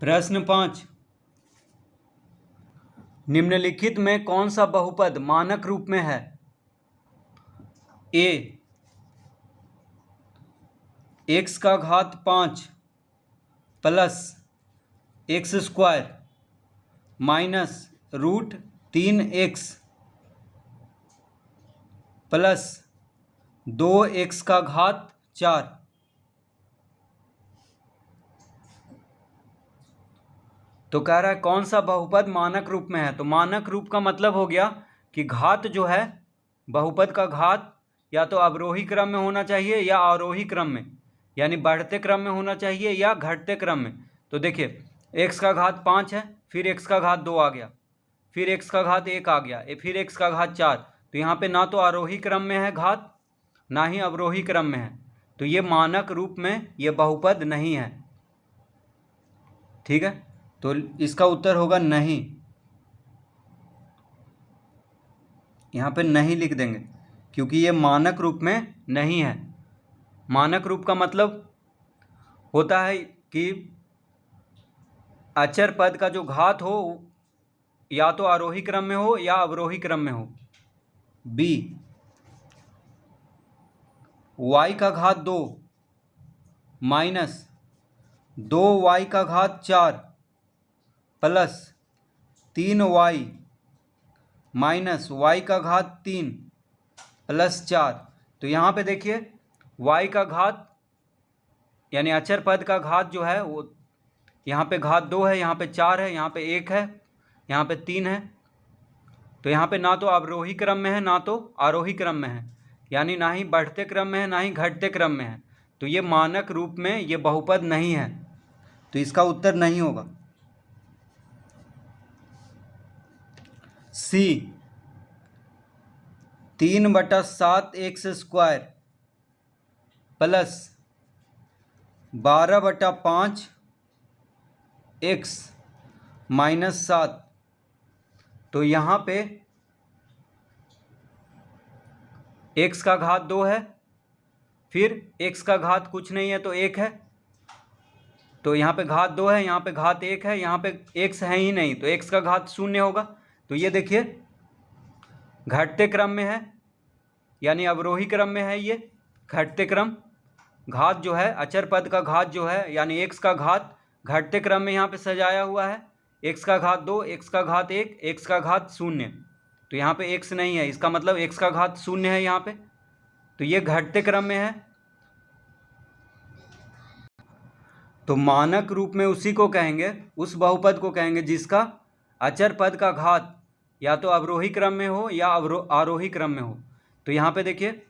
प्रश्न 5, निम्नलिखित में कौन सा बहुपद मानक रूप में है? ए एक्स का घात 5 plus x square minus root 3x plus 2x का घात 4। तो कह रहा है कौन सा बहुपद मानक रूप में है। तो मानक रूप का मतलब हो गया कि घात जो है, बहुपद का घात या तो अवरोही क्रम में होना चाहिए या आरोही क्रम में, यानी बढ़ते क्रम में होना चाहिए या घटते क्रम में। तो देखिए x का घात 5 है, फिर x का घात 2 आ गया, फिर x का घात 1 आ गया, फिर x का घात 4। तो यहाँ पे ना तो आरोही क्रम में है घात, ना ही अवरोही क्रम में है। तो ये मानक रूप में ये बहुपद नहीं है। ठीक है, तो इसका उत्तर होगा नहीं। यहाँ पे नहीं लिख देंगे क्योंकि ये मानक रूप में नहीं है। मानक रूप का मतलब होता है कि अचर पद का जो घात हो या तो आरोही क्रम में हो या अवरोही क्रम में हो। बी y का घात 2 माइनस 2y का घात 4 प्लस 3y माइनस y का घात 3 प्लस 4। तो यहाँ पे देखिए y का घात यानी अचर पद का घात जो है वो यहाँ पे घात 2 है, यहाँ पे 4 है, यहाँ पे 1 है, यहाँ पे 3 है। तो यहाँ पे ना तो अवरोही क्रम में है ना तो आरोही क्रम में है, यानी ना ही बढ़ते क्रम में है ना ही घटते क्रम में है। तो ये मानक रूप में ये बहुपद नहीं है, तो इसका उत्तर नहीं होगा। सी 3/7 x square plus 12/5 x minus 7। तो यहाँ पे x का घात 2 है, फिर x का घात कुछ नहीं है तो 1 है। तो यहाँ पे घात 2 है, यहाँ पे घात 1 है, यहाँ पे x है ही नहीं, तो x का घात 0 होगा। तो ये देखिए घटते क्रम में है, यानी अवरोही क्रम में है। ये घटते क्रम घात जो है, अचर पद का घात जो है यानी x का घात घटते क्रम में यहाँ पे सजाया हुआ है। x का घात 2, x का घात 1, x का घात 0। तो यहाँ पे x नहीं है, इसका मतलब x का घात 0 है यहाँ पे। तो ये घटते क्रम में है। तो मानक रूप में उसी को कहेंगे, उस बहुपद को कहेंगे जिसका अचर पद का घात या तो अवरोही क्रम में हो या आरोही क्रम में हो। तो यहाँ पे देखिए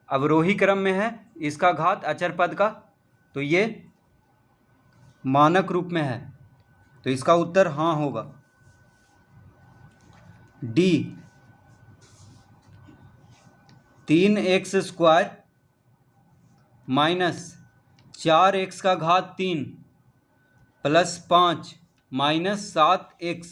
अवरोही क्रम में है इसका घात अचर पद का, तो ये मानक रूप में है। तो इसका उत्तर हाँ होगा। D 3x square minus 4x का घात 3 प्लस 5 माइनस 7x।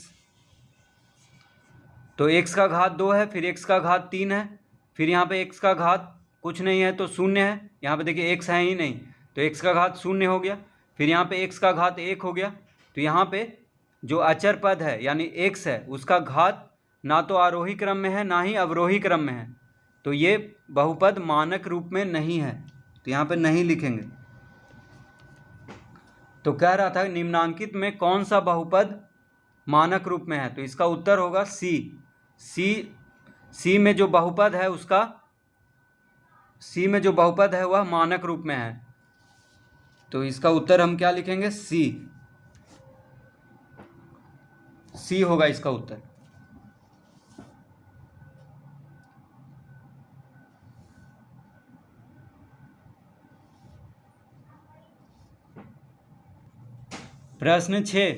तो x का घात 2 है, फिर x का घात 3 है, फिर यहाँ पे x का घात कुछ नहीं है तो 0 है। यहाँ पे देखिए x है ही नहीं, तो x का घात 0 हो गया, फिर यहाँ पे x का घात 1 हो गया। तो यहाँ पे जो अचर पद है यानी x है उसका घात ना तो आरोही क्रम में है ना ही अवरोही क्रम में है। तो ये बहुपद मानक रूप में नहीं है, तो यहाँ पे नहीं लिखेंगे। तो कह रहा था निम्नांकित में कौन सा बहुपद मानक रूप में है, तो इसका उत्तर होगा सी में जो बहुपद है उसका सी में जो बहुपद है वह मानक रूप में है। तो इसका उत्तर हम क्या लिखेंगे? सी होगा इसका उत्तर। प्रश्न 6,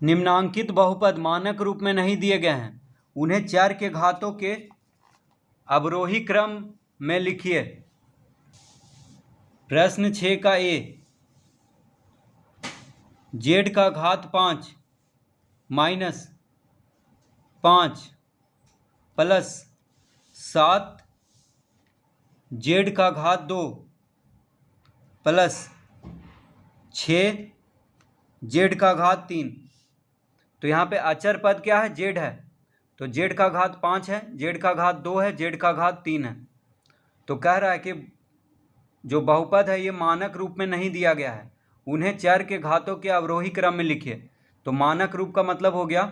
निम्नांकित बहुपद मानक रूप में नहीं दिए गए हैं, उन्हें चर के घातों के अवरोही क्रम में लिखिए। प्रश्न 6 का ए z का घात 5 माइनस 5 प्लस 7 z का घात 2 प्लस 6 जेड का घात 3। तो यहाँ पे अचर पद क्या है? जेड है। तो जेड का घात 5 है, जेड का घात 2 है, जेड का घात 3 है। तो कह रहा है कि जो बहुपद है ये मानक रूप में नहीं दिया गया है, उन्हें चर के घातों के अवरोही क्रम में लिखिए। तो मानक रूप का मतलब हो गया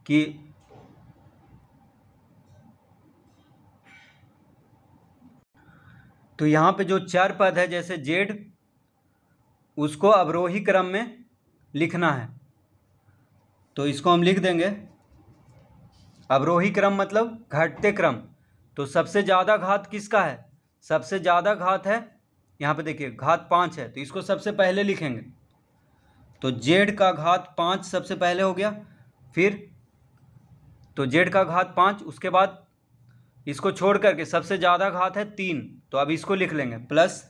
कि तो यहाँ पे जो चर पद है जैसे जेड, उसको अवरोही क्रम में लिखना है। तो इसको हम लिख देंगे अवरोही क्रम मतलब घटते क्रम। तो सबसे ज़्यादा घात किसका है? सबसे ज़्यादा घात है, यहाँ पे देखिए घात 5 है, तो इसको सबसे पहले लिखेंगे। तो जेड का घात 5 सबसे पहले हो गया। फिर तो जेड का घात 5, उसके बाद इसको छोड़ करके सबसे ज़्यादा घात है 3, तो अब इसको लिख लेंगे प्लस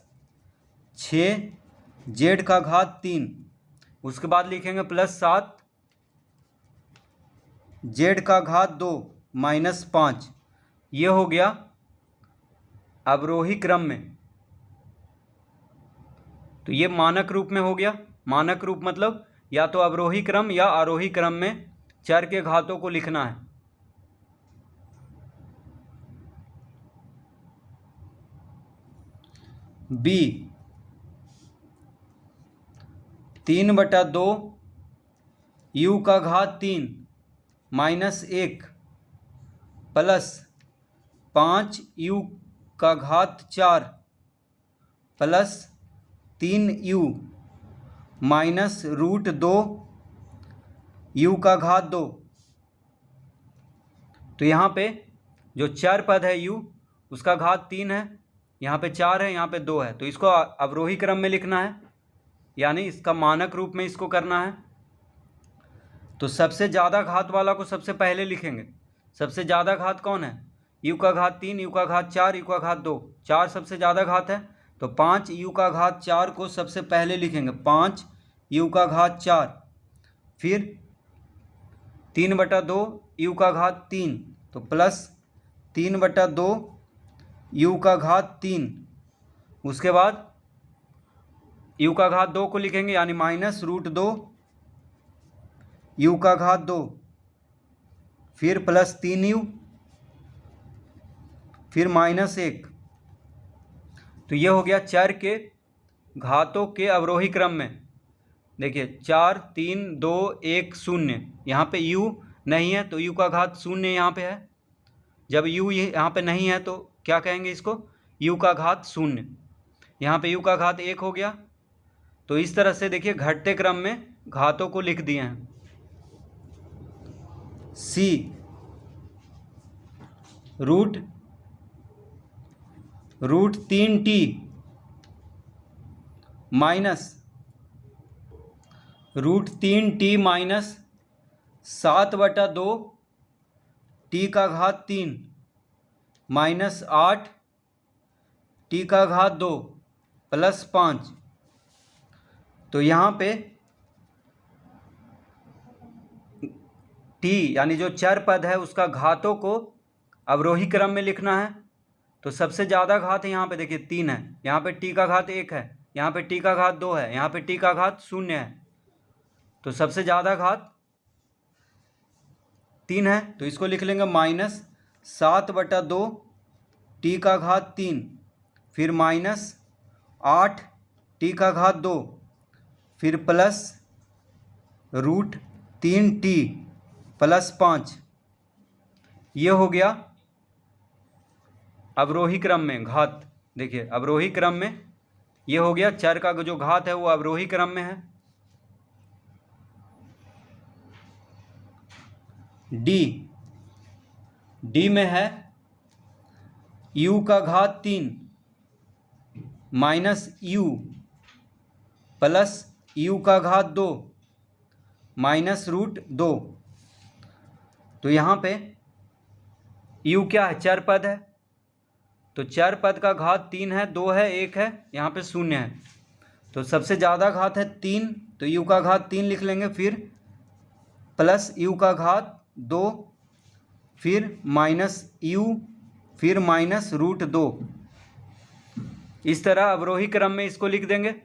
6 जेड का घात 3। उसके बाद लिखेंगे प्लस 7 जेड का घात 2 माइनस 5। ये हो गया अवरोही क्रम में। तो ये मानक रूप में हो गया। मानक रूप मतलब या तो अवरोही क्रम या आरोही क्रम में चर के घातों को लिखना है। बी 3/2 यू का घात 3 माइनस 1 प्लस 5 यू का घात 4 प्लस 3 यू माइनस √2 यू का घात 2। तो यहाँ पे जो चर पद है u, उसका घात 3 है, यहाँ पे 4 है, यहाँ पे 2 है। तो इसको अवरोही क्रम में लिखना है, यानी इसका मानक रूप में इसको करना है। तो सबसे ज़्यादा घात वाला को सबसे पहले लिखेंगे। सबसे ज़्यादा घात कौन है? u का घात 3, u का घात 4, u का घात 2। 4 सबसे ज़्यादा घात है, तो 5 u का घात 4 को सबसे पहले लिखेंगे। 5 u का घात 4, फिर 3/2 u का घात 3, तो प्लस 3/2 u का घात 3। उसके बाद u का घात 2 को लिखेंगे, यानी माइनस √2 u का घात 2, फिर प्लस 3u, फिर माइनस 1। तो ये हो गया चर के घातों के अवरोही क्रम में। देखिए 4 3 2 1 0, यहाँ पे u नहीं है तो u का घात 0 यहाँ पे है। जब u यहाँ पे नहीं है तो क्या कहेंगे इसको? u का घात 0। यहाँ पे u का घात 1 हो गया। तो इस तरह से देखिए घटते क्रम में घातों को लिख दिए हैं। c √3t minus √3t minus 7/2 t का घात 3 माइनस 8 t का घात 2 प्लस 5। तो यहाँ पे t यानी जो चर पद है उसका घातों को अवरोही क्रम में लिखना है। तो सबसे ज़्यादा घात है, यहाँ पे देखिए 3 है, यहाँ पे t का घात 1 है, यहाँ पे t का घात 2 है, यहाँ पे t का घात 0 है। तो सबसे ज़्यादा घात 3 है, तो इसको लिख लेंगे माइनस 7/2 t का घात 3, फिर माइनस 8 t का घात 2, फिर प्लस √3t प्लस 5। ये हो गया अवरोही क्रम में घात। देखिए अवरोही क्रम में ये हो गया, चर का जो घात है वो अवरोही क्रम में है। डी में है u का घात 3 माइनस u प्लस u का घात 2 माइनस √2। तो यहाँ पे u क्या है? चर पद है। तो चर पद का घात 3 है, 2 है, 1 है, यहाँ पे 0 है। तो सबसे ज़्यादा घात है 3, तो u का घात 3 लिख लेंगे, फिर प्लस u का घात 2, फिर माइनस u, फिर माइनस √2। इस तरह अवरोही क्रम में इसको लिख देंगे।